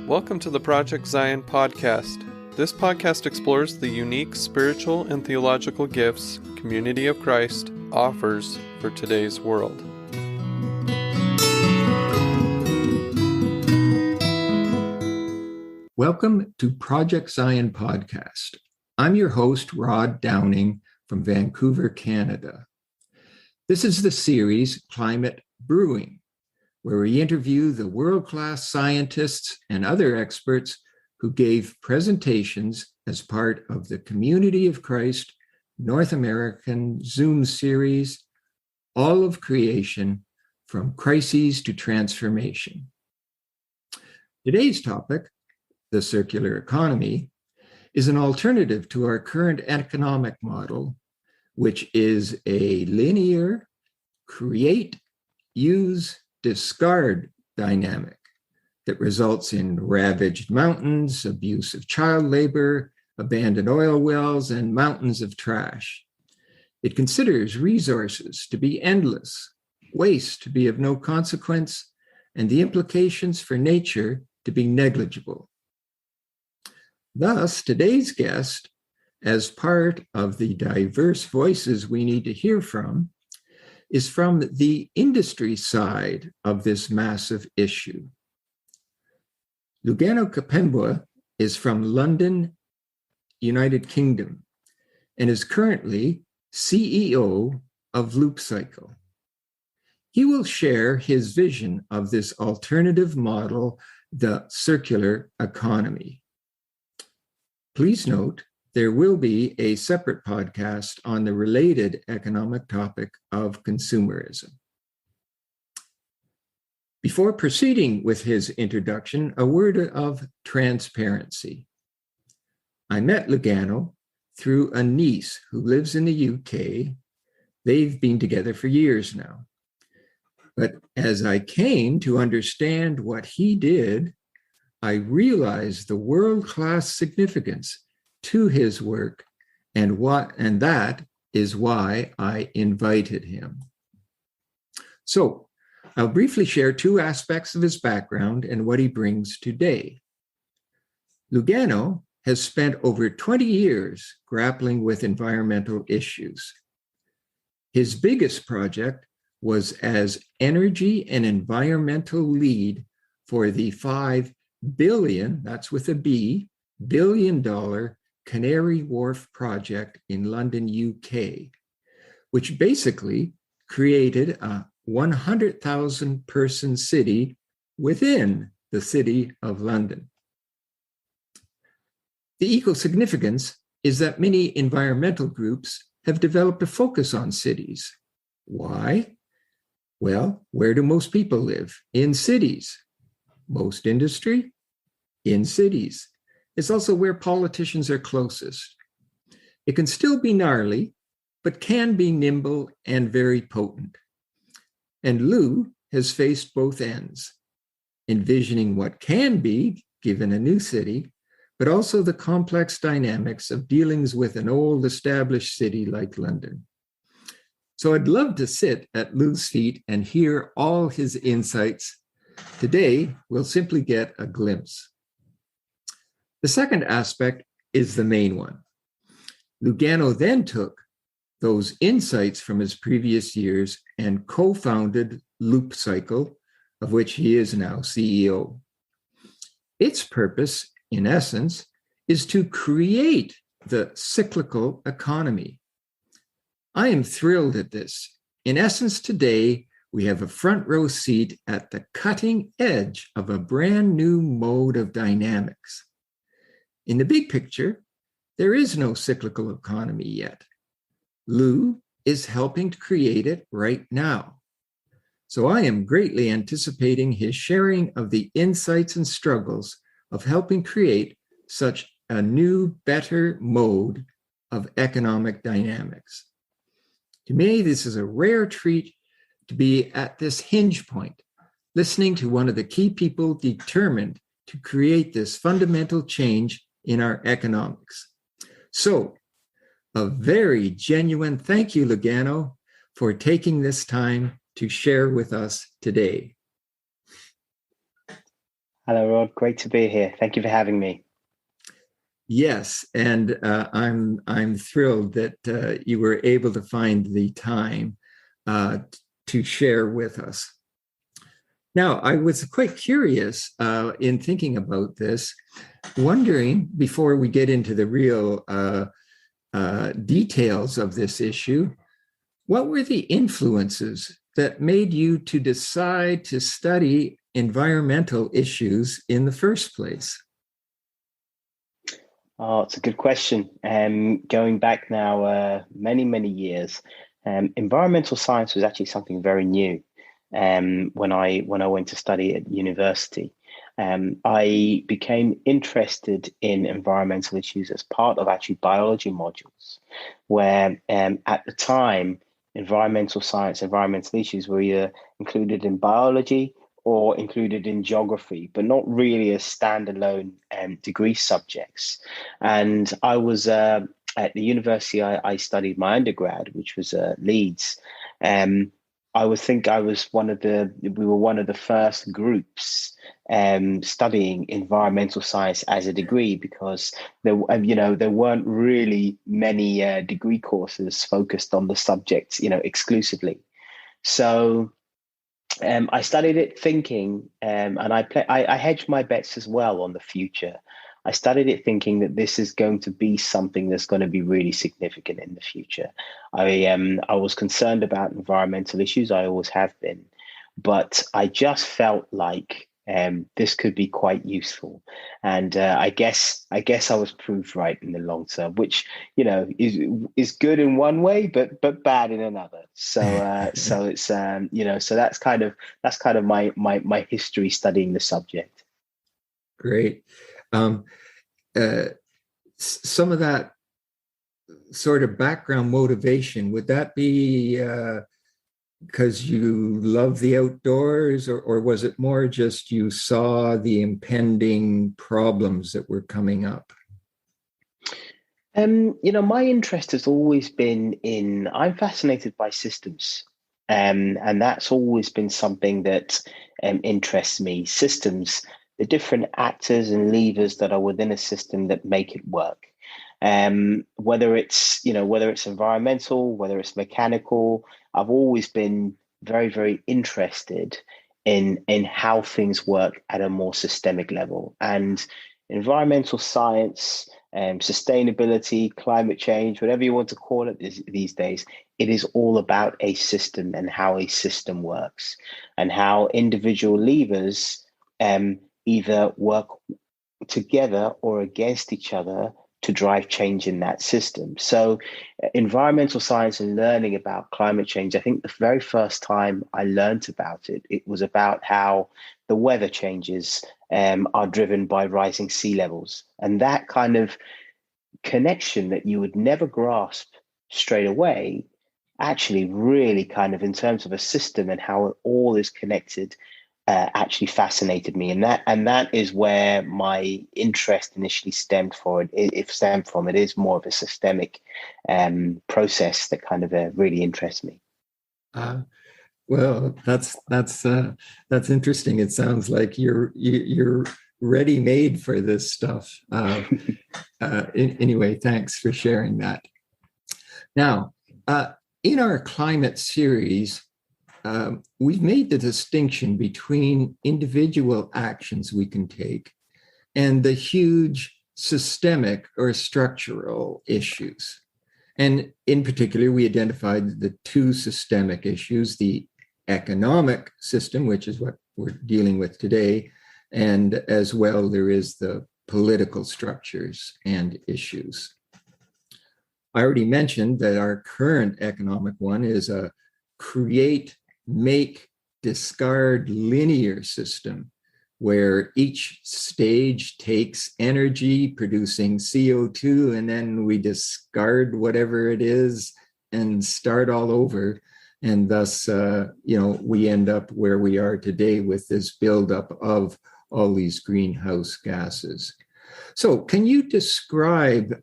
Welcome to the Project Zion podcast. This podcast explores the unique spiritual and theological gifts Community of Christ offers for today's world. Welcome to Project Zion podcast. I'm your host, Rod Downing from Vancouver, Canada. This is the series Climate Brewing, where we interview the world-class scientists and other experts who gave presentations as part of the Community of Christ North American Zoom series, All of Creation, From Crises to Transformation. Today's topic, the circular economy, is an alternative to our current economic model, which is a linear create, use, discard dynamic that results in ravaged mountains, abuse of child labor, abandoned oil wells, and mountains of trash. It considers resources to be endless, waste to be of no consequence, and the implications for nature to be negligible. Thus, today's guest, as part of the diverse voices we need to hear from, is from the industry side of this massive issue. Lugano Kapembwa is from London, United Kingdom, and is currently CEO of LoopCycle. He will share his vision of this alternative model, the circular economy. Please note, there will be a separate podcast on the related economic topic of consumerism. Before proceeding with his introduction, a word of transparency. I met Lugano through a niece who lives in the UK. They've been together for years now. But as I came to understand what he did, I realized the world-class significance to his work, and that is why I invited him. So I'll briefly share two aspects of his background and what he brings today. Lugano has spent over 20 years grappling with environmental issues. His biggest project was as energy and environmental lead for the $5 billion, that's with a B, billion-dollar Canary Wharf project in London, UK, which basically created a 100,000 person city within the City of London. The eco-significance is that many environmental groups have developed a focus on cities. Why? Well, where do most people live? In cities. Most industry? In cities. It's also where politicians are closest. It can still be gnarly, but can be nimble and very potent. And Lou has faced both ends, envisioning what can be given a new city, but also the complex dynamics of dealings with an old established city like London. So I'd love to sit at Lou's feet and hear all his insights. Today, we'll simply get a glimpse. The second aspect is the main one. Lugano then took those insights from his previous years and co-founded LoopCycle, of which he is now CEO. Its purpose, in essence, is to create the cyclical economy. I am thrilled at this. In essence, today, we have a front row seat at the cutting edge of a brand new mode of dynamics. In the big picture, there is no cyclical economy yet. Lou is helping to create it right now. So I am greatly anticipating his sharing of the insights and struggles of helping create such a new, better mode of economic dynamics. To me, this is a rare treat to be at this hinge point, listening to one of the key people determined to create this fundamental change in our economics. So, a very genuine thank you, Lugano, for taking this time to share with us today. Hello, Rod. Great to be here. Thank you for having me. Yes, and I'm thrilled that you were able to find the time to share with us. Now, I was quite curious in thinking about this, wondering before we get into the real details of this issue, what were the influences that made you to decide to study environmental issues in the first place? Oh, it's a good question. Going back now many, many years, environmental science was actually something very new when I went to study at university. I became interested in environmental issues as part of actually biology modules, where at the time, environmental science, environmental issues were either included in biology or included in geography, but not really as standalone degree subjects. And I was at the university I studied my undergrad, which was Leeds. I was we were one of the first groups studying environmental science as a degree, because there weren't really many degree courses focused on the subject, exclusively. So I studied it thinking, and I hedged my bets as well on the future. I studied it thinking that this is going to be something that's going to be really significant in the future. I was concerned about environmental issues. I always have been, but I just felt like this could be quite useful, and I guess I was proved right in the long term, which is good in one way, but bad in another. So it's so that's kind of my history studying the subject. Great. Um, some of that sort of background motivation, would that be because you love the outdoors, or was it more just you saw the impending problems that were coming up? My interest has always been I'm fascinated by systems. And that's always been something that interests me. Systems, the different actors and levers that are within a system that make it work. Whether it's environmental, whether it's mechanical, I've always been very, very interested in how things work at a more systemic level. And environmental science, sustainability, climate change, whatever you want to call it these days, it is all about a system and how a system works, and how individual levers either work together or against each other to drive change in that system. So environmental science and learning about climate change, I think the very first time I learned about it, it was about how the weather changes are driven by rising sea levels. And that kind of connection that you would never grasp straight away, actually really kind of, in terms of a system and how it all is connected, actually fascinated me, and that is where my interest initially stemmed from. It is more of a systemic process that kind of really interests me. Well, that's interesting. It sounds like you're ready made for this stuff. Anyway, thanks for sharing that. Now, in our climate series, we've made the distinction between individual actions we can take and the huge systemic or structural issues. And in particular, we identified the two systemic issues, the economic system, which is what we're dealing with today, and as well, there is the political structures and issues. I already mentioned that our current economic one is a create, make, discard linear system, where each stage takes energy producing CO2, and then we discard whatever it is and start all over. And thus, we end up where we are today with this buildup of all these greenhouse gases. So can you describe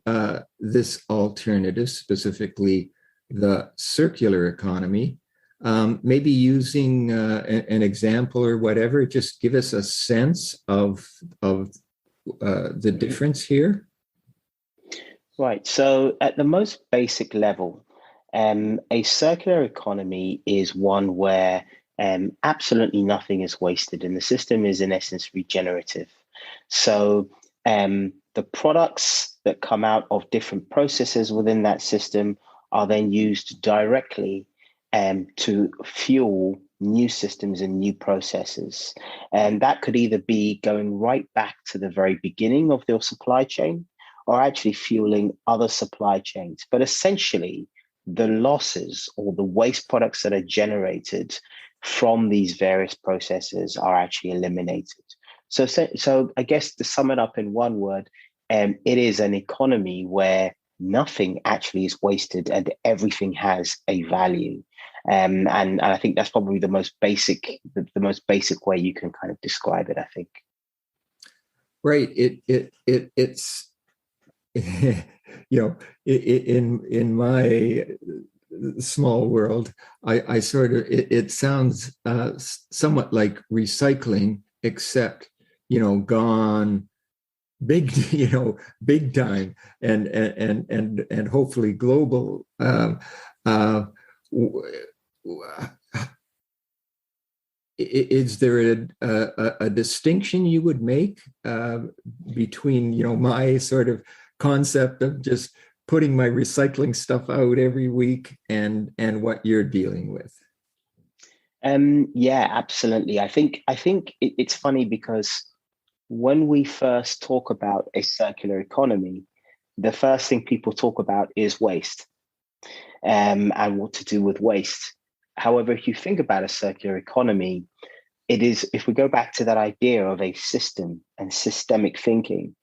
this alternative, specifically the circular economy, maybe using an example or whatever, just give us a sense of the difference here? Right. So at the most basic level, a circular economy is one where absolutely nothing is wasted, and the system is in essence regenerative. So the products that come out of different processes within that system are then used directly to fuel new systems and new processes. And that could either be going right back to the very beginning of their supply chain or actually fueling other supply chains. But essentially, the losses or the waste products that are generated from these various processes are actually eliminated. So I guess to sum it up in one word, it is an economy where nothing actually is wasted and everything has a value. And I think that's probably the most basic way you can kind of describe it, I think. Right. It's in my small world, I sort of, it sounds somewhat like recycling, except, gone big, big time, and hopefully global. Is there a distinction you would make between, my sort of concept of just putting my recycling stuff out every week and what you're dealing with? Yeah, absolutely. I think it's funny because when we first talk about a circular economy, the first thing people talk about is waste, and what to do with waste. However, if you think about a circular economy, it is, if we go back to that idea of a system and systemic thinking,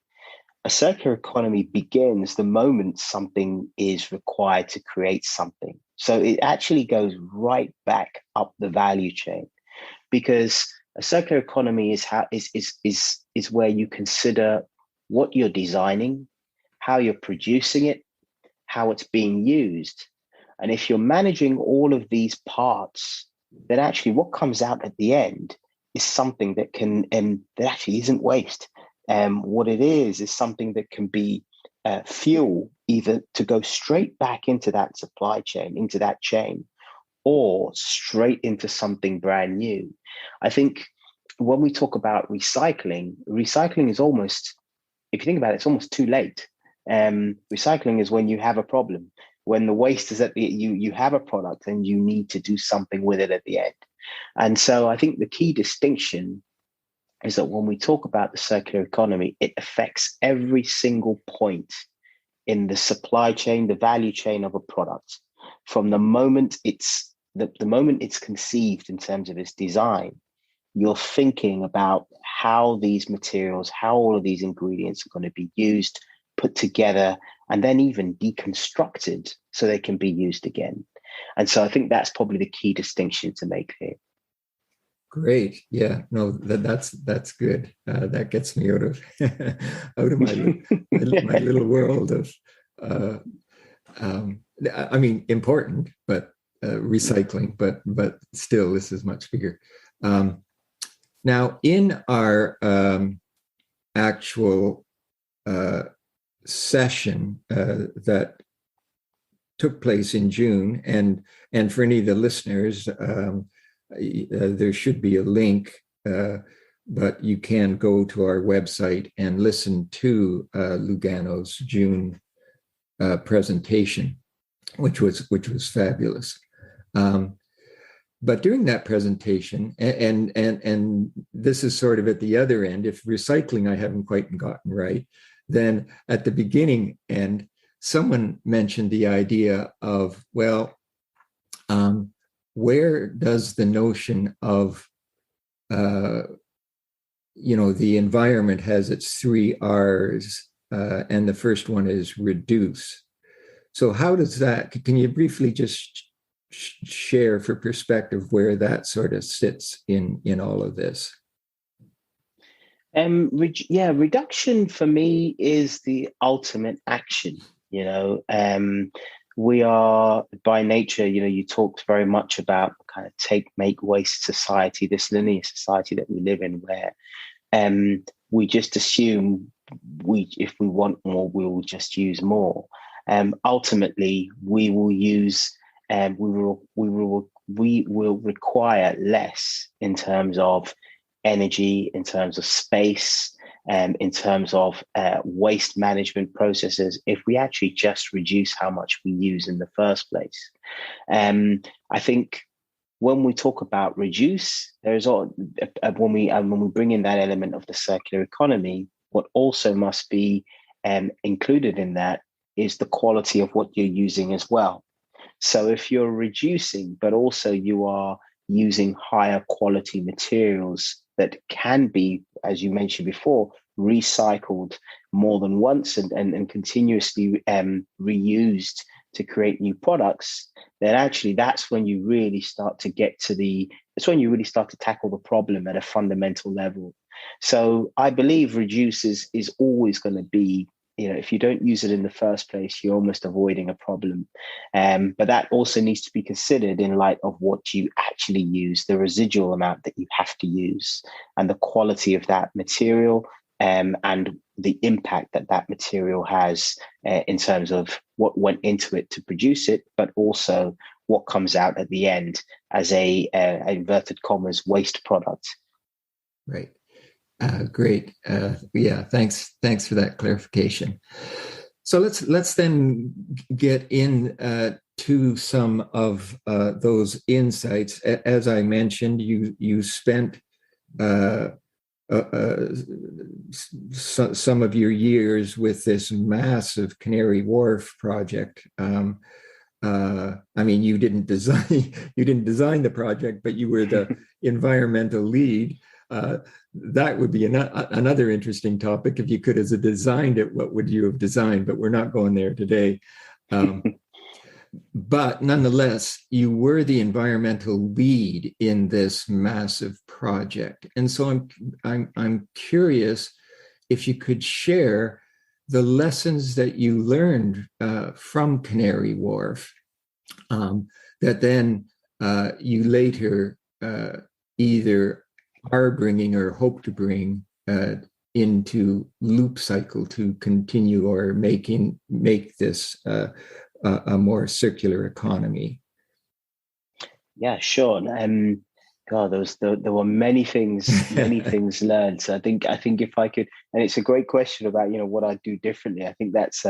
a circular economy begins the moment something is required to create something. So it actually goes right back up the value chain, because a circular economy is where you consider what you're designing, how you're producing it, how it's being used. And if you're managing all of these parts, then actually what comes out at the end is something that that actually isn't waste. What it is something that can be fuel, either to go straight back into that supply chain, into that chain, or straight into something brand new. I think when we talk about recycling is almost, if you think about it, it's almost too late. Recycling is when you have a problem, when the waste is at you have a product and you need to do something with it at the end. And so I think the key distinction is that when we talk about the circular economy, it affects every single point in the supply chain, the value chain of a product, from the moment it's the moment it's conceived in terms of its design. You're thinking about how these materials, how all of these ingredients are going to be used, put together, and then even deconstructed so they can be used again. And so I think that's probably the key distinction to make here. Great. Yeah, no, that's good. That gets me out of my little world of, I mean, important, but recycling, but still, this is much bigger. Now, in our actual session that took place in June, and for any of the listeners, there should be a link, but you can go to our website and listen to Lugano's June presentation, which was fabulous. But during that presentation, and this is sort of at the other end, if recycling I haven't quite gotten right, then at the beginning end, someone mentioned the idea of, well, where does the notion of, the environment has its 3 R's, and the first one is reduce. So how does that, can you briefly just share for perspective where that sort of sits in all of this? Reduction for me is the ultimate action. we are by nature, you talked very much about kind of make, waste society, this linear society that we live in, where we just assume if we want more, we will just use more. Ultimately, we will use, we will require less in terms of energy, in terms of space, in terms of waste management processes, if we actually just reduce how much we use in the first place. I think when we talk about reduce, there's all when we bring in that element of the circular economy, what also must be included in that is the quality of what you're using as well. So if you're reducing, but also you are using higher quality materials that can be, as you mentioned before, recycled more than once and continuously reused to create new products, then actually that's when you really start to tackle the problem at a fundamental level. So I believe reduce is always going to be, if you don't use it in the first place, you're almost avoiding a problem. But that also needs to be considered in light of what you actually use, the residual amount that you have to use, and the quality of that material, and the impact that material has in terms of what went into it to produce it, but also what comes out at the end as a inverted commas waste product. Right. Great. Yeah. Thanks for that clarification. So let's then get in to some of those insights. As I mentioned, you spent some of your years with this massive Canary Wharf project. I mean, you didn't design the project, but you were the environmental lead. That would be another interesting topic. If you could have designed it, what would you have designed? But we're not going there today. But nonetheless, you were the environmental lead in this massive project. And so I'm curious if you could share the lessons that you learned from Canary Wharf that then you later either are bringing or hope to bring into Loop Cycle to continue or make this a more circular economy. Yeah, sure. God, there were many things learned. So I think if I could, and it's a great question about what I'd do differently. I think that's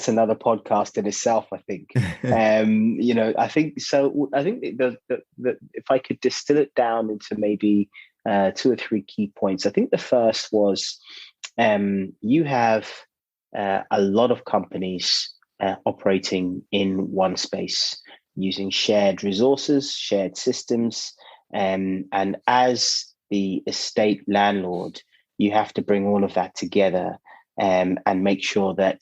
another podcast in itself. I think, I think so. I think the if I could distill it down into maybe 2 or 3 key points. I think the first was you have a lot of companies operating in one space, using shared resources, shared systems. And as the estate landlord, you have to bring all of that together and make sure that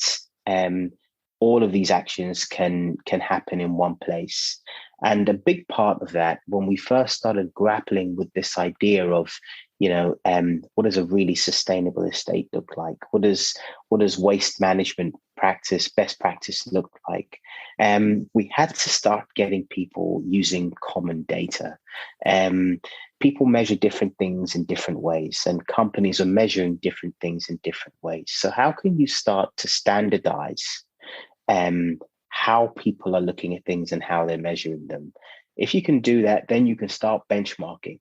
all of these actions can happen in one place. And a big part of that, when we first started grappling with this idea of, what does a really sustainable estate look like? What does waste management best practice look like? We had to start getting people using common data. People measure different things in different ways, and companies are measuring different things in different ways. So how can you start to standardize how people are looking at things and how they're measuring them? If you can do that, then you can start benchmarking.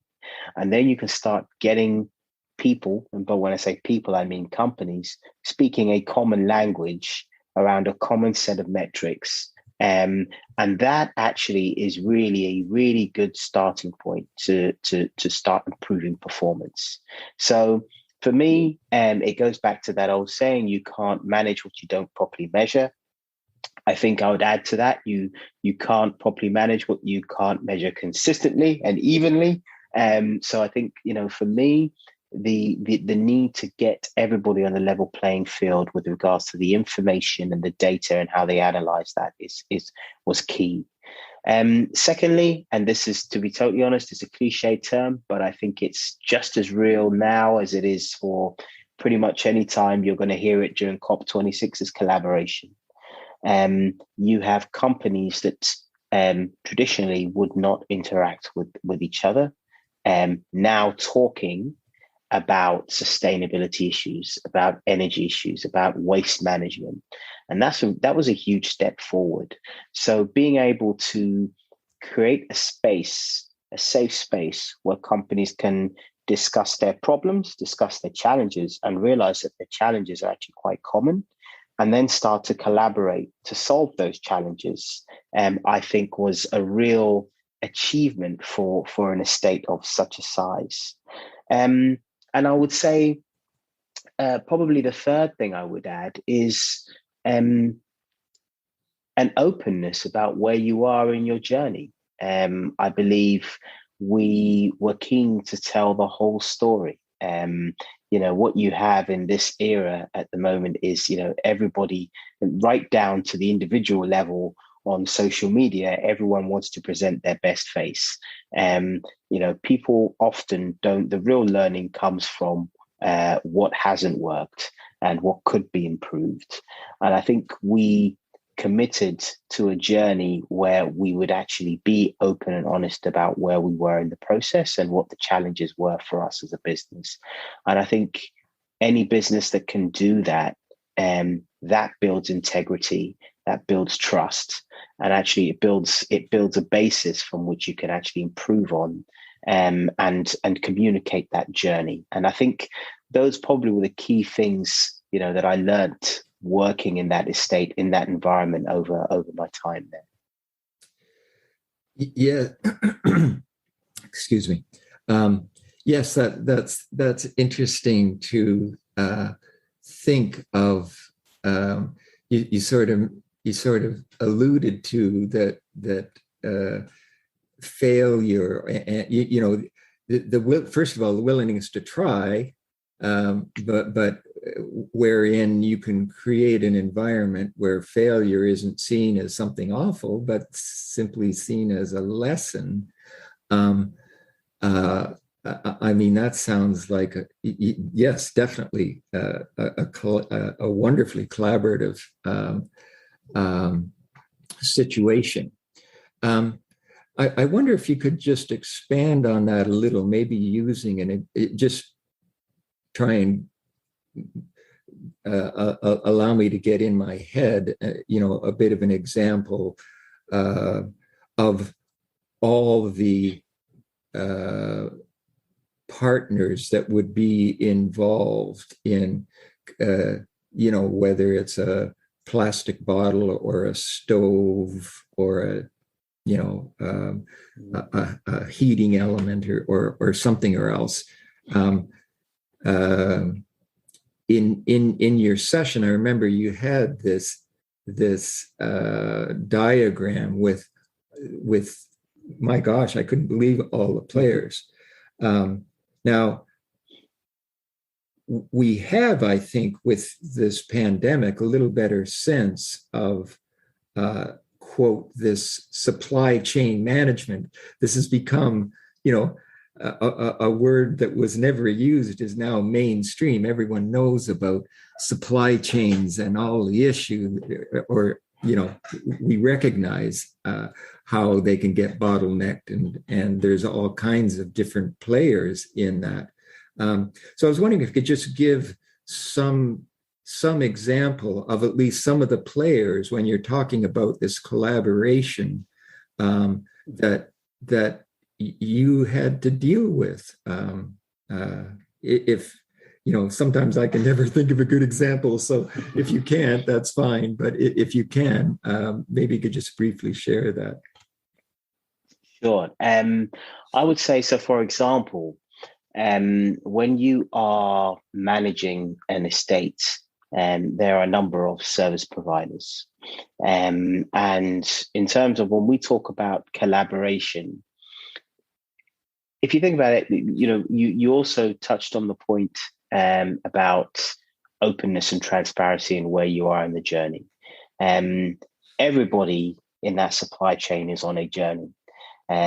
And then you can start getting people, but when I say people, I mean companies, speaking a common language around a common set of metrics. And that actually is really a really good starting point to start improving performance. So for me, it goes back to that old saying, you can't manage what you don't properly measure. I think I would add to that, you can't properly manage what you can't measure consistently and evenly. So I think, for me, the need to get everybody on a level playing field with regards to the information and the data and how they analyze that was key. Secondly, and this is, to be totally honest, it's a cliche term, but I think it's just as real now as it is for pretty much any time you're going to hear it during COP26, is collaboration. You have companies that traditionally would not interact with each other, now talking about sustainability issues, about energy issues, about waste management. And that was a huge step forward. So being able to create a safe space where companies can discuss their problems, discuss their challenges, and realize that the challenges are actually quite common, and then start to collaborate to solve those challenges, I think was a real achievement for an estate of such a size. And I would say probably the third thing I would add is an openness about where you are in your journey. I believe we were keen to tell the whole story. What you have in this era at the moment is, everybody right down to the individual level on social media, everyone wants to present their best face. People often don't, the real learning comes from what hasn't worked and what could be improved. And I think we committed to a journey where we would actually be open and honest about where we were in the process and what the challenges were for us as a business. And I think any business that can do that, that builds integrity, that builds trust, and actually it builds a basis from which you can actually improve on and communicate that journey. And I think those probably were the key things, that I learned working in that estate, in that environment over my time there. Yeah. Excuse me. Yes, that's interesting to think of. You sort of alluded to that failure, and the first of all, the willingness to try, but wherein you can create an environment where failure isn't seen as something awful, but simply seen as a lesson. I mean, that sounds like yes, definitely a wonderfully collaborative situation. I wonder if you could just expand on that a little, maybe using just try and allow me to get in my head, a bit of an example of all the partners that would be involved in, whether it's a plastic bottle or a stove or a heating element or something or else. In your session, I remember you had this diagram with my gosh, I couldn't believe all the players. Now, we have, I think, with this pandemic, a little better sense of, quote, this supply chain management. This has become, a word that was never used is now mainstream. Everyone knows about supply chains and all the issues, or, we recognize how they can get bottlenecked, and there's all kinds of different players in that. So I was wondering if you could just give some example of at least some of the players when you're talking about this collaboration that you had to deal with. If sometimes I can never think of a good example, so if you can't, that's fine. But if you can, maybe you could just briefly share that. Sure. I would say so. For example, when you are managing an estate, there are a number of service providers, and in terms of when we talk about collaboration, if you think about it, you also touched on the point about openness and transparency and where you are in the journey. Everybody in that supply chain is on a journey.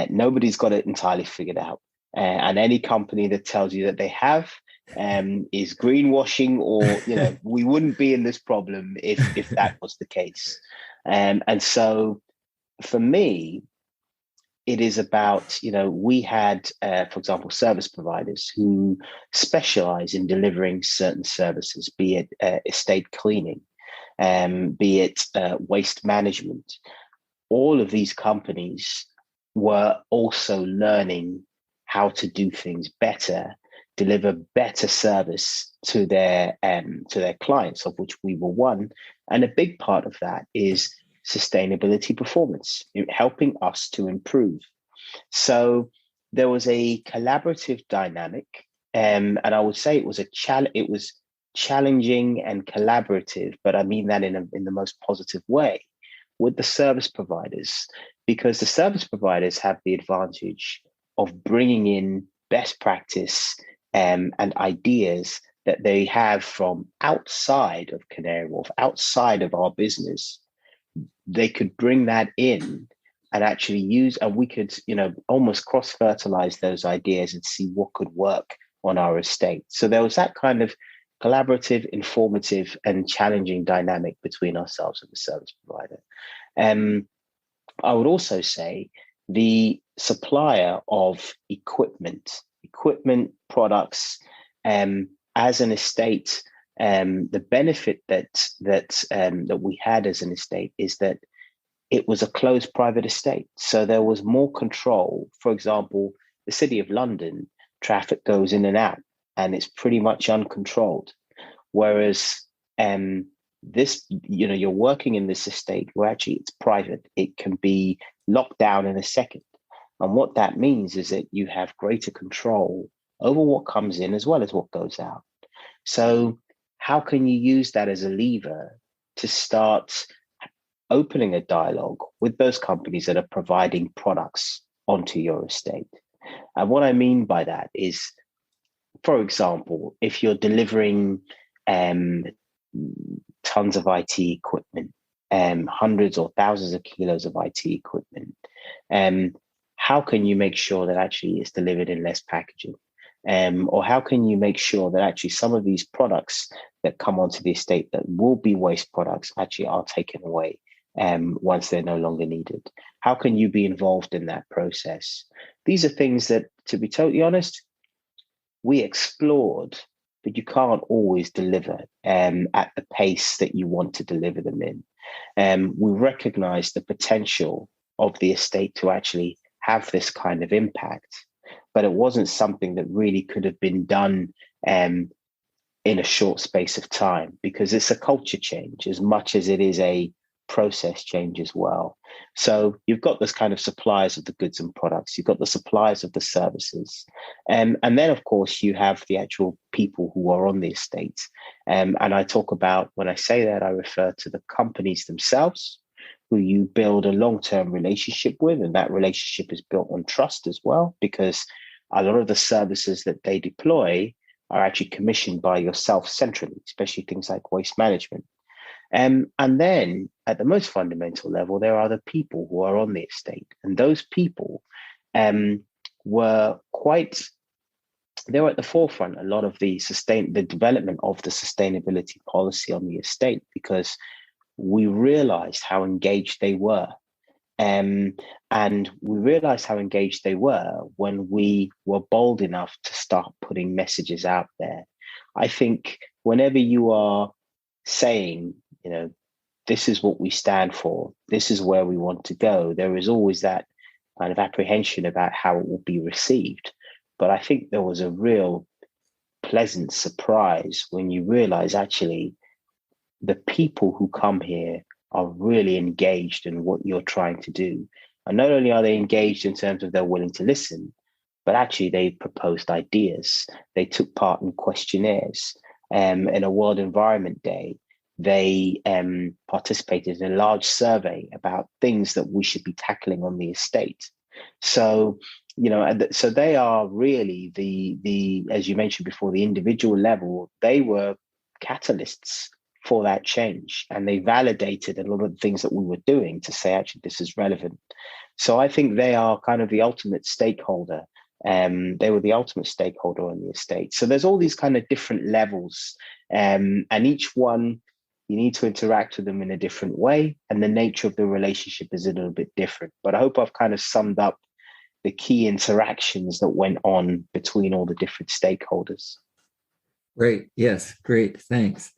Nobody's got it entirely figured out. And any company that tells you that they have is greenwashing, or we wouldn't be in this problem if that was the case. And so for me, it is about, we had, for example, service providers who specialize in delivering certain services, be it estate cleaning, be it waste management. All of these companies were also learning how to do things better, deliver better service to their clients, of which we were one. And a big part of that is sustainability performance, helping us to improve. So there was a collaborative dynamic, and I would say it was challenging and collaborative, but I mean that in the most positive way, with the service providers, because the service providers have the advantage of bringing in best practice and ideas that they have from outside of Canary Wharf, outside of our business. They could bring that in and actually use, and we could, almost cross-fertilize those ideas and see what could work on our estate. So there was that kind of collaborative, informative, and challenging dynamic between ourselves and the service provider. I would also say the supplier of equipment products, as an estate, the benefit that we had as an estate is that it was a closed private estate. So there was more control. For example, the City of London, traffic goes in and out, and it's pretty much uncontrolled. Whereas this, you're working in this estate where actually it's private. It can be locked down in a second. And what that means is that you have greater control over what comes in as well as what goes out. So how can you use that as a lever to start opening a dialogue with those companies that are providing products onto your estate? And what I mean by that is, for example, if you're delivering tons of IT equipment, hundreds or thousands of kilos of IT equipment, how can you make sure that actually it's delivered in less packaging? Or how can you make sure that actually some of these products that come onto the estate that will be waste products actually are taken away once they're no longer needed? How can you be involved in that process? These are things that, to be totally honest, we explored, but you can't always deliver at the pace that you want to deliver them in. We recognize the potential of the estate to actually have this kind of impact, but it wasn't something that really could have been done in a short space of time, because it's a culture change as much as it is a process change as well. So you've got this kind of suppliers of the goods and products, you've got the suppliers of the services, and then of course you have the actual people who are on the estate. And I talk about, when I say that, I refer to the companies themselves, who you build a long-term relationship with, and that relationship is built on trust as well, because a lot of the services that they deploy are actually commissioned by yourself centrally, especially things like waste management. And then at the most fundamental level, there are the people who are on the estate. And those people were they were at the forefront a lot of the development of the sustainability policy on the estate, because we realized how engaged they were. And we realized how engaged they were when we were bold enough to start putting messages out there. I think whenever you are saying, this is what we stand for, this is where we want to go, there is always that kind of apprehension about how it will be received. But I think there was a real pleasant surprise when you realize actually the people who come here are really engaged in what you're trying to do. And not only are they engaged in terms of they're willing to listen, but actually they proposed ideas. They took part in questionnaires. In a World Environment Day, they participated in a large survey about things that we should be tackling on the estate. So, so they are really the, as you mentioned before, the individual level, they were catalysts for that change, and they validated a lot of the things that we were doing to say, actually, this is relevant. So I think they are kind of the ultimate stakeholder They were the ultimate stakeholder on the estate. So there's all these kind of different levels, and each one, you need to interact with them in a different way, and the nature of the relationship is a little bit different. But I hope I've kind of summed up the key interactions that went on between all the different stakeholders. Great. Yes. Great. Thanks.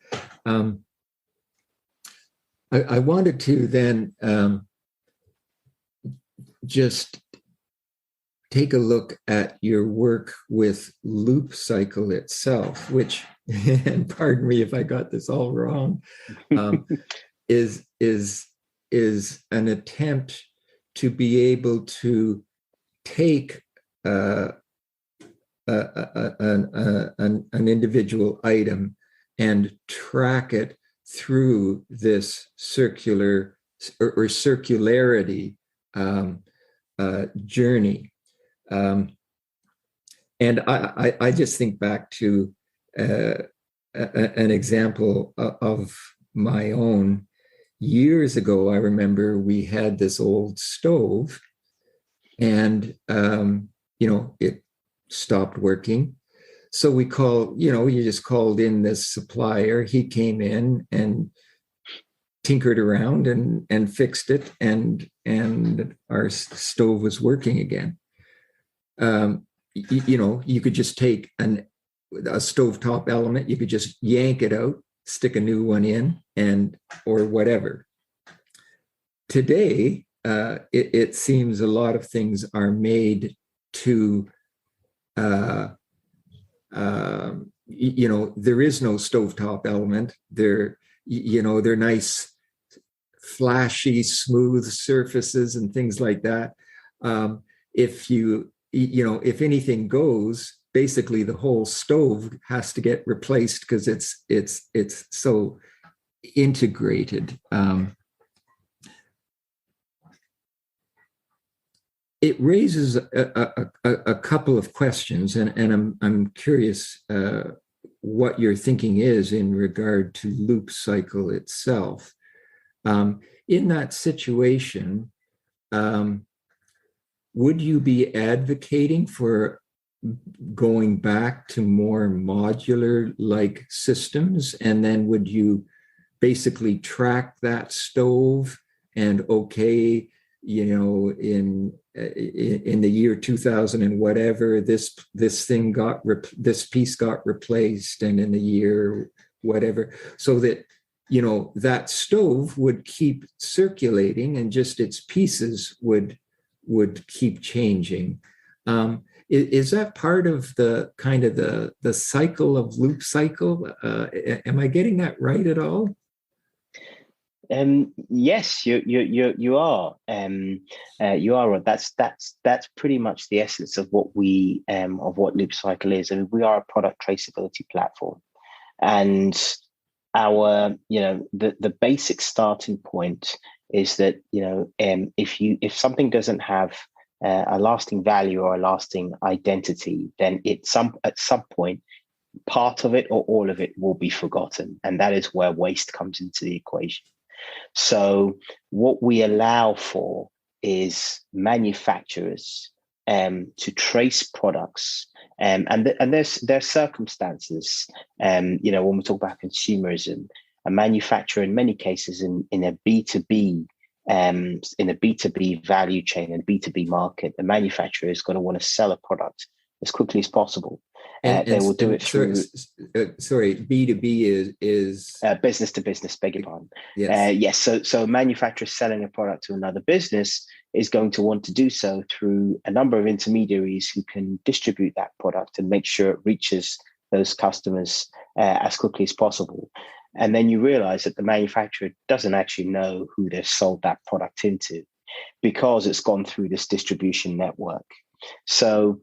I wanted to then just take a look at your work with loop cycle itself, which, and pardon me if I got this all wrong, is an attempt to be able to take an individual item and track it through this circular or circularity journey. And I just think back to an example of my own. Years ago, I remember we had this old stove, and it stopped working. So we you just called in this supplier. He came in and tinkered around and fixed it, and our stove was working again. You could just take a stovetop element, you could just yank it out, stick a new one in, or whatever. Today, it seems a lot of things are made to, there is no stovetop element. They're nice, flashy, smooth surfaces and things like that. If anything goes, basically the whole stove has to get replaced because it's so integrated. It raises a couple of questions, and I'm curious what your thinking is in regard to loop cycle itself. In that situation, would you be advocating for going back to more modular-like systems, and then would you basically track that stove and in the year 2000 and whatever, this piece got replaced, and in the year whatever, so that that stove would keep circulating and just its pieces would keep changing. Is that part of the kind of the cycle of loop cycle? Am I getting that right at all? Yes, you are. You are. That's pretty much the essence of what what Loop Cycle is. I mean, we are a product traceability platform, and our the basic starting point is that if something doesn't have a lasting value or a lasting identity, then at some point part of it or all of it will be forgotten, and that is where waste comes into the equation. So what we allow for is manufacturers to trace products, and there's circumstances. When we talk about consumerism, a manufacturer in many cases in a B2B value chain and B2B market, the manufacturer is going to want to sell a product as quickly as possible. They will do it through. Sorry, B2B is business to business. Beg your pardon. Yes. Yes. So a manufacturer selling a product to another business is going to want to do so through a number of intermediaries who can distribute that product and make sure it reaches those customers as quickly as possible. And then you realize that the manufacturer doesn't actually know who they've sold that product into, because it's gone through this distribution network. So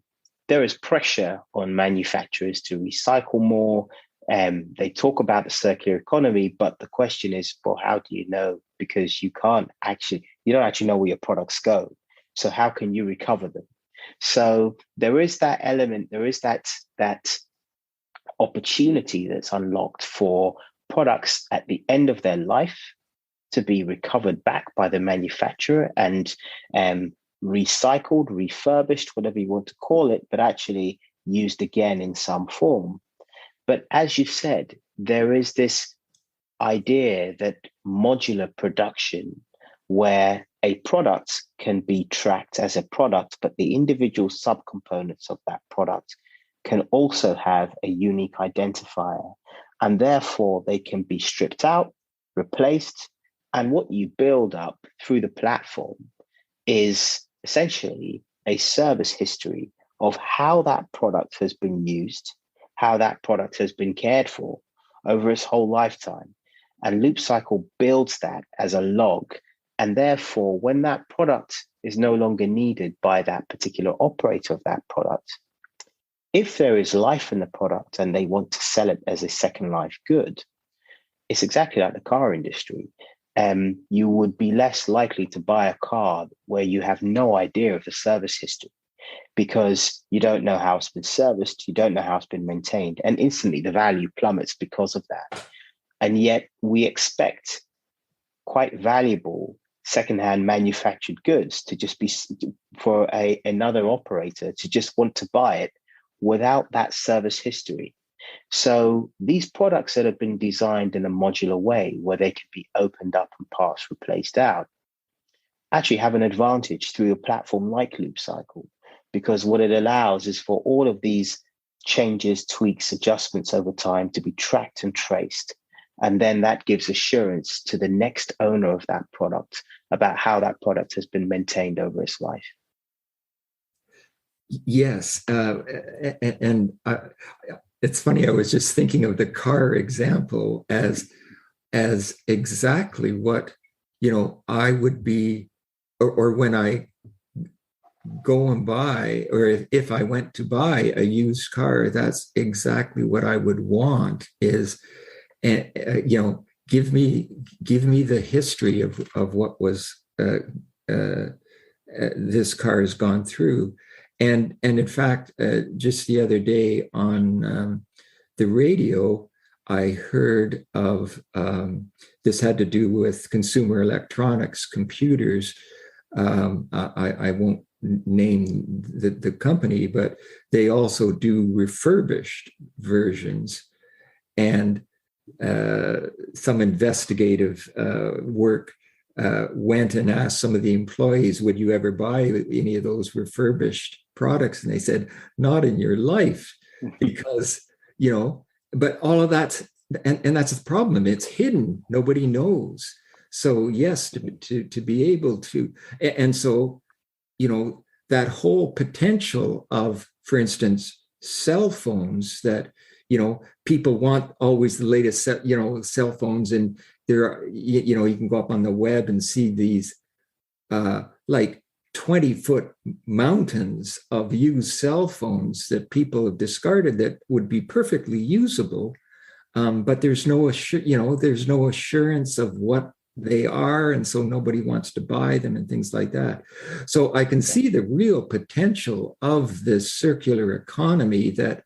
there is pressure on manufacturers to recycle more. They talk about the circular economy, but the question is, well, how do you know? Because you don't actually know where your products go. So how can you recover them? So there is that element, there is that opportunity that's unlocked for products at the end of their life to be recovered back by the manufacturer and recycled, refurbished, whatever you want to call it, but actually used again in some form. But as you said, there is this idea that modular production, where a product can be tracked as a product, but the individual subcomponents of that product can also have a unique identifier, and therefore they can be stripped out, replaced, and what you build up through the platform is essentially a service history of how that product has been used, how that product has been cared for over its whole lifetime. And Loop Cycle builds that as a log. And therefore, when that product is no longer needed by that particular operator of that product, if there is life in the product and they want to sell it as a second life good, it's exactly like the car industry. You would be less likely to buy a car where you have no idea of the service history, because you don't know how it's been serviced, you don't know how it's been maintained, and instantly the value plummets because of that. And yet we expect quite valuable secondhand manufactured goods to just be for another operator to just want to buy it without that service history. So these products that have been designed in a modular way, where they can be opened up and parts replaced out, actually have an advantage through a platform like Loop Cycle, because what it allows is for all of these changes, tweaks, adjustments over time to be tracked and traced. And then that gives assurance to the next owner of that product about how that product has been maintained over its life. Yes. It's funny, I was just thinking of the car example as exactly what, I would be, or when I go and buy, or if I went to buy a used car, that's exactly what I would want is, give me the history of what was this car has gone through. And in fact, just the other day on the radio, I heard of this had to do with consumer electronics, computers. I won't name the company, but they also do refurbished versions. And some investigative work went and asked some of the employees, would you ever buy any of those refurbished products? And they said, not in your life, because, but all of that's, and that's the problem. It's hidden. Nobody knows. So yes, to be able to, and so, that whole potential of, for instance, cell phones that, people want always the latest, cell phones, and there are, you can go up on the web and see these like 20-foot mountains of used cell phones that people have discarded that would be perfectly usable, but there's no assurance of what they are, and so nobody wants to buy them and things like that. So I can see the real potential of this circular economy that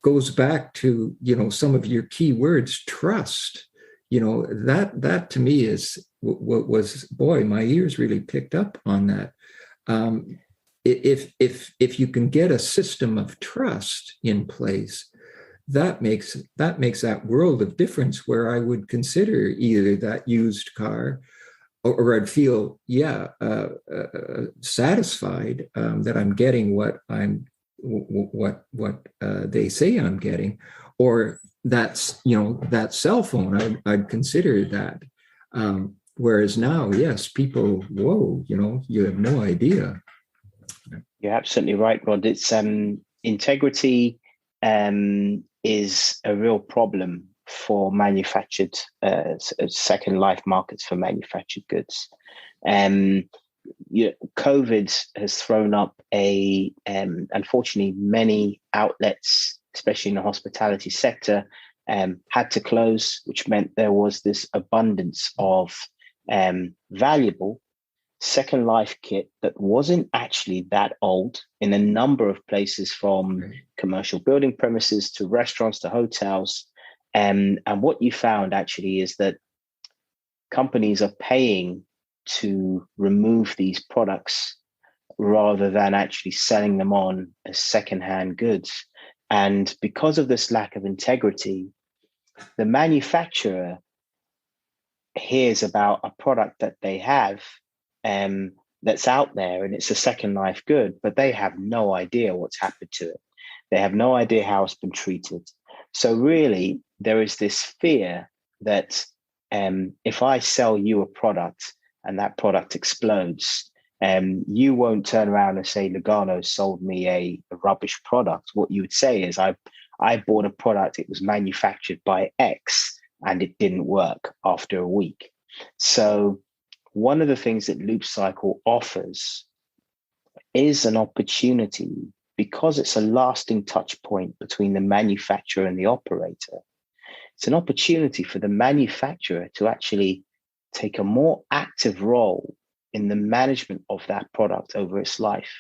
goes back to, some of your key words, trust. That to me is what was, boy, my ears really picked up on that. If you can get a system of trust in place, that makes that world of difference, where I would consider either that used car, or I'd feel, satisfied that I'm getting what they say I'm getting, or that's, that cell phone, I'd consider that. Whereas now, yes, people, whoa, you have no idea. You're absolutely right, Rod. It's integrity is a real problem for manufactured second life markets for manufactured goods. COVID has thrown up unfortunately, many outlets, especially in the hospitality sector, had to close, which meant there was this abundance of valuable second life kit that wasn't actually that old in a number of places, from commercial building premises to restaurants to hotels. And what you found actually is that companies are paying to remove these products rather than actually selling them on as secondhand goods. And because of this lack of integrity, the manufacturer hears about a product that they have that's out there and it's a second life good, but they have no idea what's happened to it. They have no idea how it's been treated. So really, there is this fear that if I sell you a product and that product explodes, you won't turn around and say, Lugano sold me a rubbish product. What you would say is, I bought a product, it was manufactured by X, and it didn't work after a week. So one of the things that Loop Cycle offers is an opportunity, because it's a lasting touch point between the manufacturer and the operator. It's an opportunity for the manufacturer to actually take a more active role in the management of that product over its life.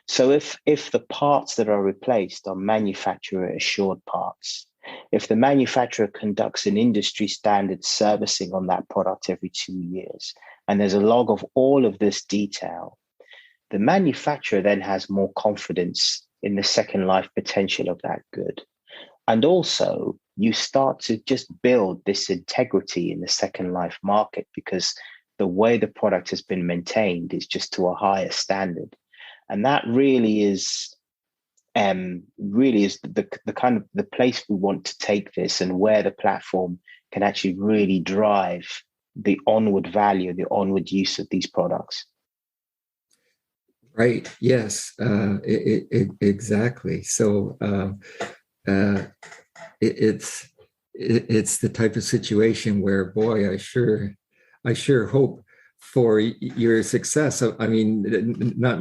So if the parts that are replaced are manufacturer assured parts, if the manufacturer conducts an industry standard servicing on that product every 2 years, and there's a log of all of this detail, the manufacturer then has more confidence in the second life potential of that good. And also, you start to just build this integrity in the second life market, because the way the product has been maintained is just to a higher standard. And that really is the kind of the place we want to take this, and where the platform can actually really drive the onward value, the onward use of these products. Right. Yes. Exactly. So it's the type of situation where, boy, I sure hope for your success. I mean, not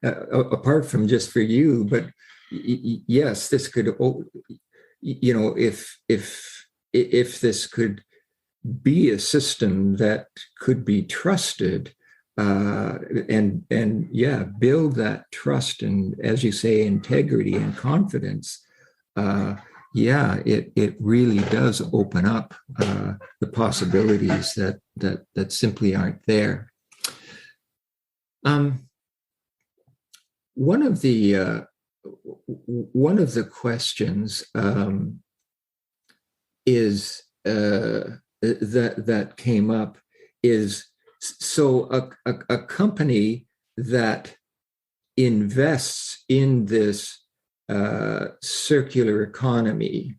apart from just for you, but yes, this could, if this could be a system that could be trusted, and build that trust and, as you say, integrity and confidence. It really does open up the possibilities that simply aren't there. One of the questions is that came up is, so a company that invests in this circular economy,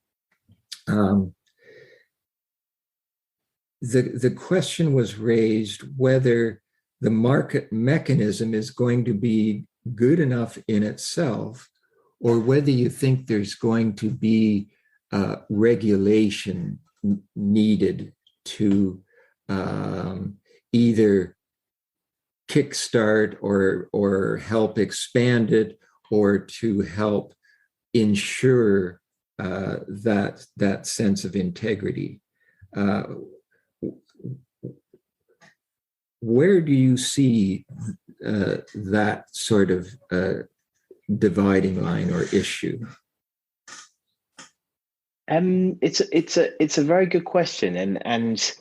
the question was raised whether the market mechanism is going to be good enough in itself, or whether you think there's going to be regulation needed to either kickstart or help expand it, or to help ensure that sense of integrity. Where do you see that sort of dividing line or issue? It's a very good question, and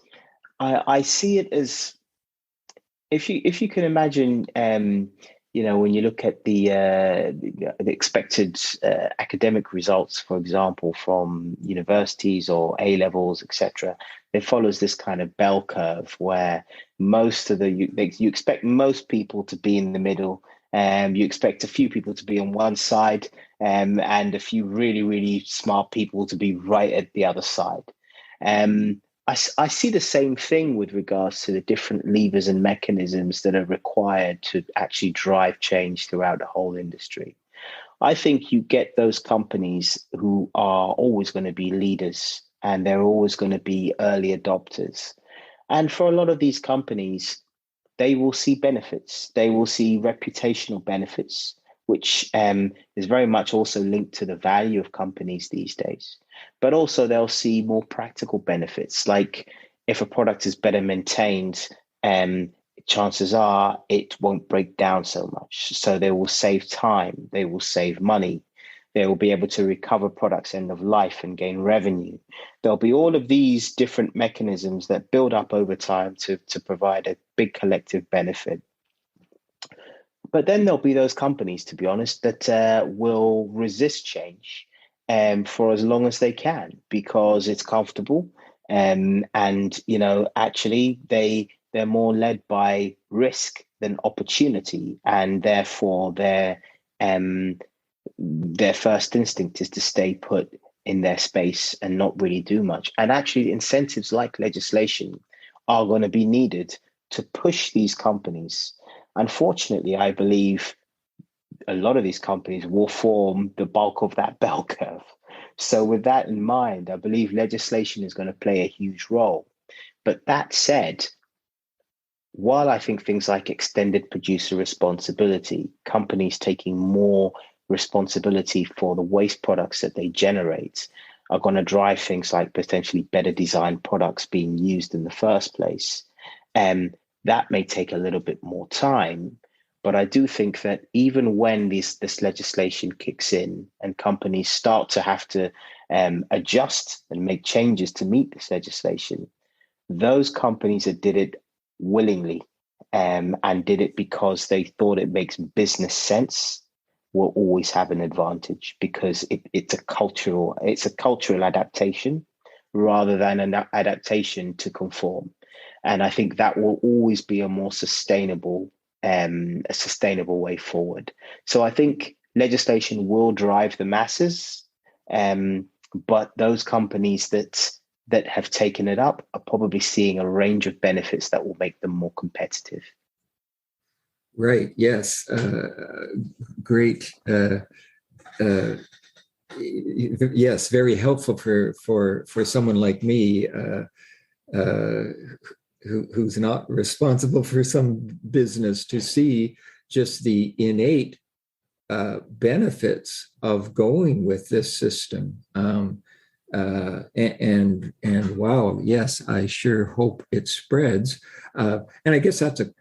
I see it as, if you can imagine, when you look at the expected academic results, for example, from universities or A levels, etc., it follows this kind of bell curve where most of you expect most people to be in the middle, you expect a few people to be on one side, and a few really, really smart people to be right at the other side. I see the same thing with regards to the different levers and mechanisms that are required to actually drive change throughout the whole industry. I think you get those companies who are always going to be leaders, and they're always going to be early adopters. And for a lot of these companies, they will see benefits. They will see reputational benefits, which is very much also linked to the value of companies these days. But also they'll see more practical benefits, like if a product is better maintained, chances are it won't break down so much. So they will save time, they will save money, They will be able to recover products end of life and gain revenue. There'll be all of these different mechanisms that build up over time to provide a big collective benefit. But then there'll be those companies, to be honest, that will resist change for as long as they can because it's comfortable. And, actually they're more led by risk than opportunity. And therefore their first instinct is to stay put in their space and not really do much. And actually incentives like legislation are going to be needed to push these companies. Unfortunately, I believe a lot of these companies will form the bulk of that bell curve. So with that in mind, I believe legislation is going to play a huge role. But that said, while I think things like extended producer responsibility, companies taking more responsibility for the waste products that they generate are going to drive things like potentially better designed products being used in the first place. That may take a little bit more time, but I do think that even when this legislation kicks in and companies start to have to adjust and make changes to meet this legislation, those companies that did it willingly and did it because they thought it makes business sense will always have an advantage because it's a cultural adaptation rather than an adaptation to conform. And I think that will always be a more sustainable way forward. So I think legislation will drive the masses, but those companies that have taken it up are probably seeing a range of benefits that will make them more competitive. Right. Yes. Great. Yes. Very helpful for someone like me, who's not responsible for some business, to see just the innate benefits of going with this system. And wow, yes, I sure hope it spreads. And I guess that's a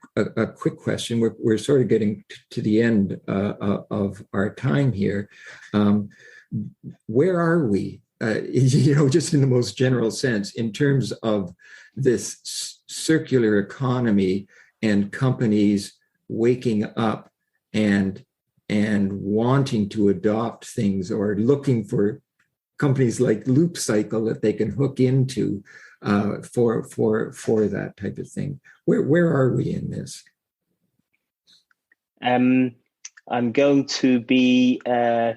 quick question. We're sort of getting to the end of our time here. Where are we? Just in the most general sense, in terms of this circular economy and companies waking up and wanting to adopt things, or looking for companies like Loop Cycle that they can hook into for that type of thing. Where are we in this? I'm going to be as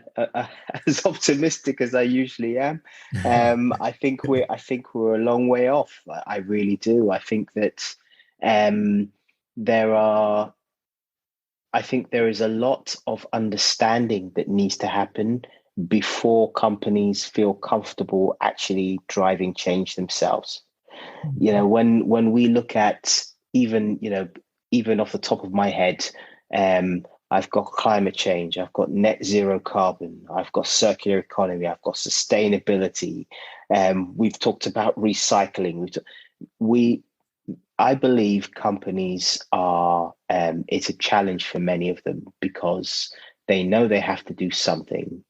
optimistic as I usually am. I think we're a long way off. I really do. I think that there is a lot of understanding that needs to happen before companies feel comfortable actually driving change themselves. When we look at even off the top of my head, I've got climate change, I've got net zero carbon, I've got circular economy, I've got sustainability. We've talked about recycling. I believe companies are, it's a challenge for many of them because they know they have to do something,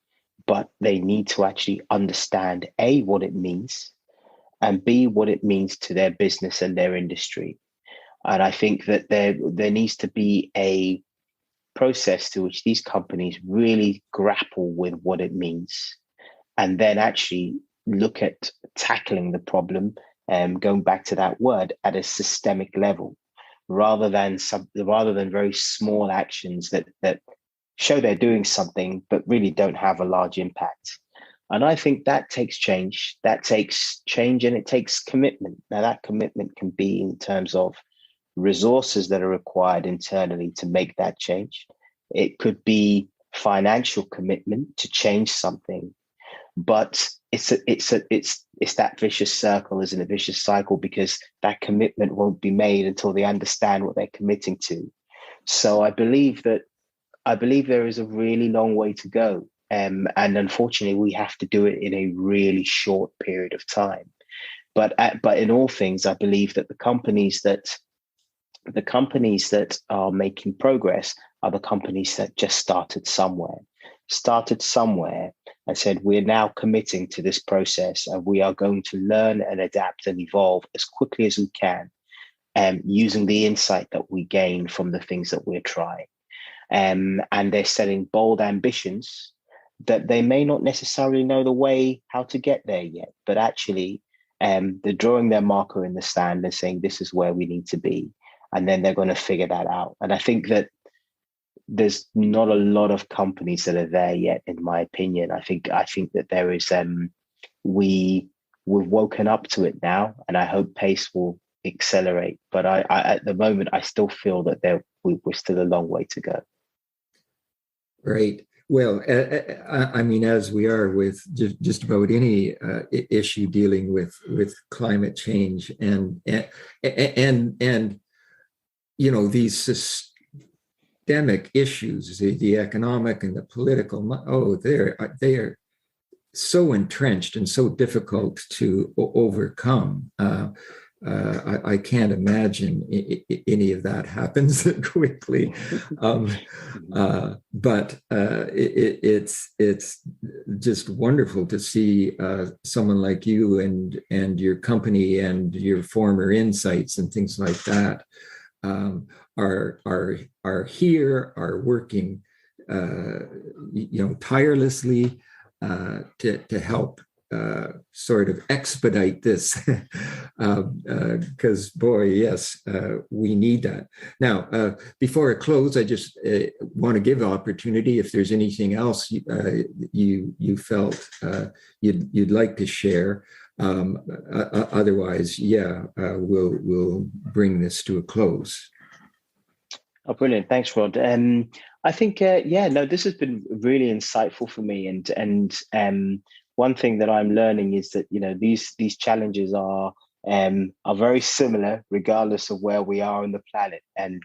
but they need to actually understand A, what it means, and B, what it means to their business and their industry. And I think that there needs to be a process to which these companies really grapple with what it means, and then actually look at tackling the problem, going back to that word, at a systemic level, rather than very small actions that show they're doing something but really don't have a large impact. And I think that takes change. That takes change, and it takes commitment. Now, that commitment can be in terms of resources that are required internally to make that change. It could be financial commitment to change something, but it's that vicious circle, isn't it? Vicious cycle, because that commitment won't be made until they understand what they're committing to. So I believe there is a really long way to go, and unfortunately, we have to do it in a really short period of time. But in all things, I believe that the companies that are making progress are the companies that just started somewhere, and said, we're now committing to this process and we are going to learn and adapt and evolve as quickly as we can, using the insight that we gain from the things that we're trying. And they're setting bold ambitions that they may not necessarily know the way how to get there yet, but actually they're drawing their marker in the sand and saying, this is where we need to be. And then they're going to figure that out. And I think that there's not a lot of companies that are there yet, in my opinion. I think that there is, we've woken up to it now, and I hope pace will accelerate. But I at the moment, I still feel that we're still a long way to go. Right. Well, I mean, as we are with just about any issue dealing with climate change and you know, these systemic issues, the economic and the political, they are so entrenched and so difficult to overcome. I can't imagine any of that happens quickly, but it's just wonderful to see someone like you and your company and your former insights and things like that are here, are working, tirelessly to help sort of expedite this, because boy, yes, we need that. Now, before I close, I just want to give opportunity if there's anything else you felt you'd like to share. Otherwise, we'll bring this to a close. Oh, brilliant! Thanks, Rod. I think, this has been really insightful for me, and one thing that I'm learning is that, you know, these challenges are very similar regardless of where we are on the planet, and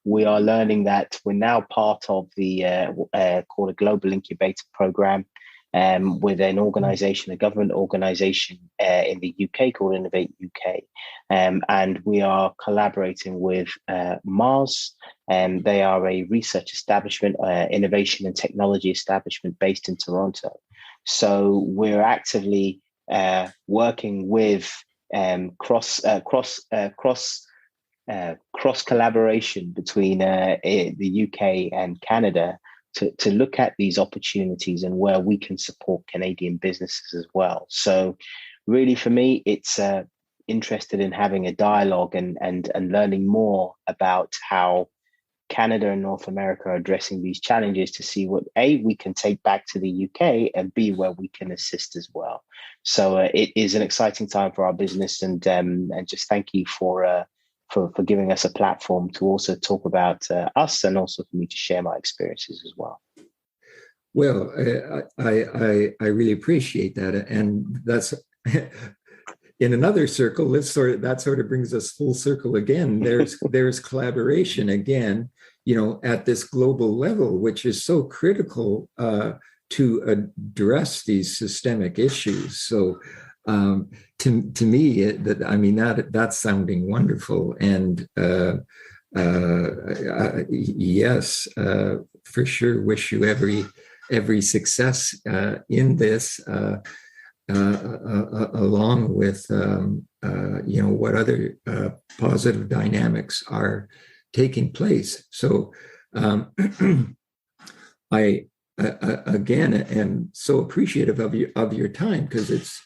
we are learning that we're now part of the called a Global Incubator Program with an organization, a government organization in the UK called Innovate UK, and we are collaborating with Mars. They are a research establishment, innovation and technology establishment based in Toronto. So we're actively working with cross collaboration between the UK and Canada to look at these opportunities and where we can support Canadian businesses as well. So really, for me, it's interested in having a dialogue and learning more about how Canada and North America are addressing these challenges to see what we can take back to the UK, and B, where we can assist as well. So it is an exciting time for our business, and just thank you for giving us a platform to also talk about us, and also for me to share my experiences as well. Well, I really appreciate that, and that's in another circle. That sort of brings us full circle again. There's collaboration again, you know, at this global level, which is so critical to address these systemic issues. So to me, that's sounding wonderful, and yes, for sure, wish you every success in this. Along with what other positive dynamics are taking place. So I again am so appreciative of your time, because it's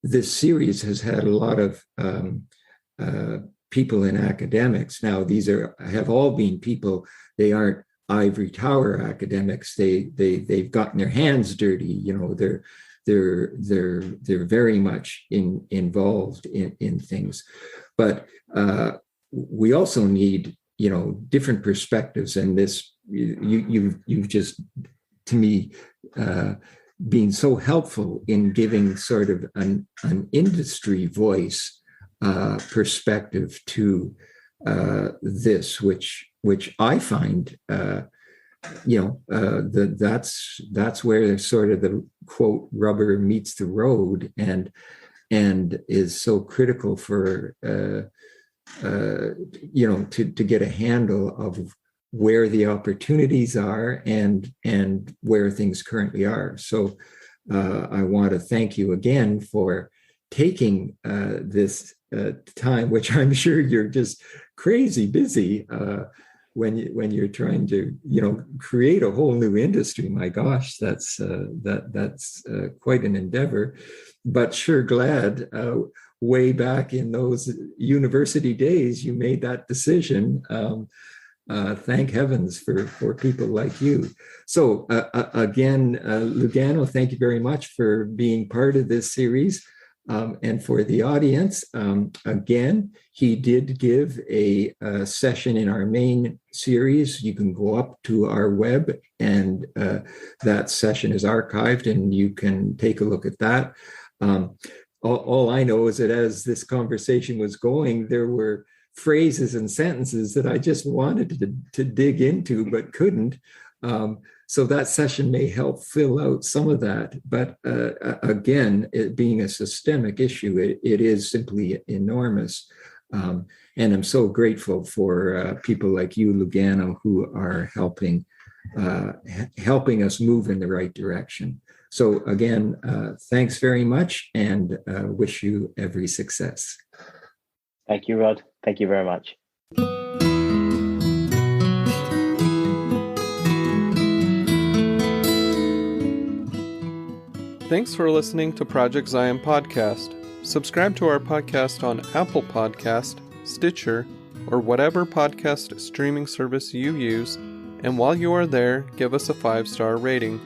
this series has had a lot of people in academics. Now these have all been people. They aren't ivory tower academics. They've gotten their hands dirty. You know, they're very much involved in things. But we also need, you know, different perspectives. And this you've just, to me, been so helpful in giving sort of an industry voice perspective to this, which I find, that's where sort of the quote rubber meets the road, and is so critical for to get a handle of where the opportunities are and where things currently are. So I want to thank you again for taking this time, which I'm sure you're just crazy busy when you're trying to create a whole new industry. My gosh, that's quite an endeavor. But sure glad way back in those university days you made that decision. Thank heavens for people like you. So again, Lugano, thank you very much for being part of this series. And for the audience, again, he did give a session in our main series. You can go up to our web, and that session is archived, and you can take a look at that. All I know is that as this conversation was going, there were phrases and sentences that I just wanted to dig into but couldn't. So that session may help fill out some of that. But again, it being a systemic issue, it is simply enormous. And I'm so grateful for people like you, Lugano, who are helping us move in the right direction. So again, thanks very much, and wish you every success. Thank you, Rod. Thank you very much. Thanks for listening to Project Zion Podcast. Subscribe to our podcast on Apple Podcast, Stitcher, or whatever podcast streaming service you use, and while you are there, give us a 5-star rating.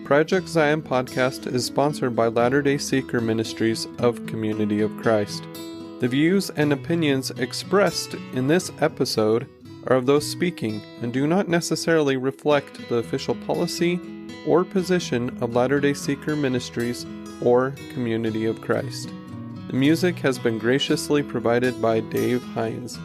Project Zion Podcast is sponsored by Latter-day Seeker Ministries of Community of Christ. The views and opinions expressed in this episode are of those speaking and do not necessarily reflect the official policy or position of Latter-day Seeker Ministries or Community of Christ. The music has been graciously provided by Dave Hines.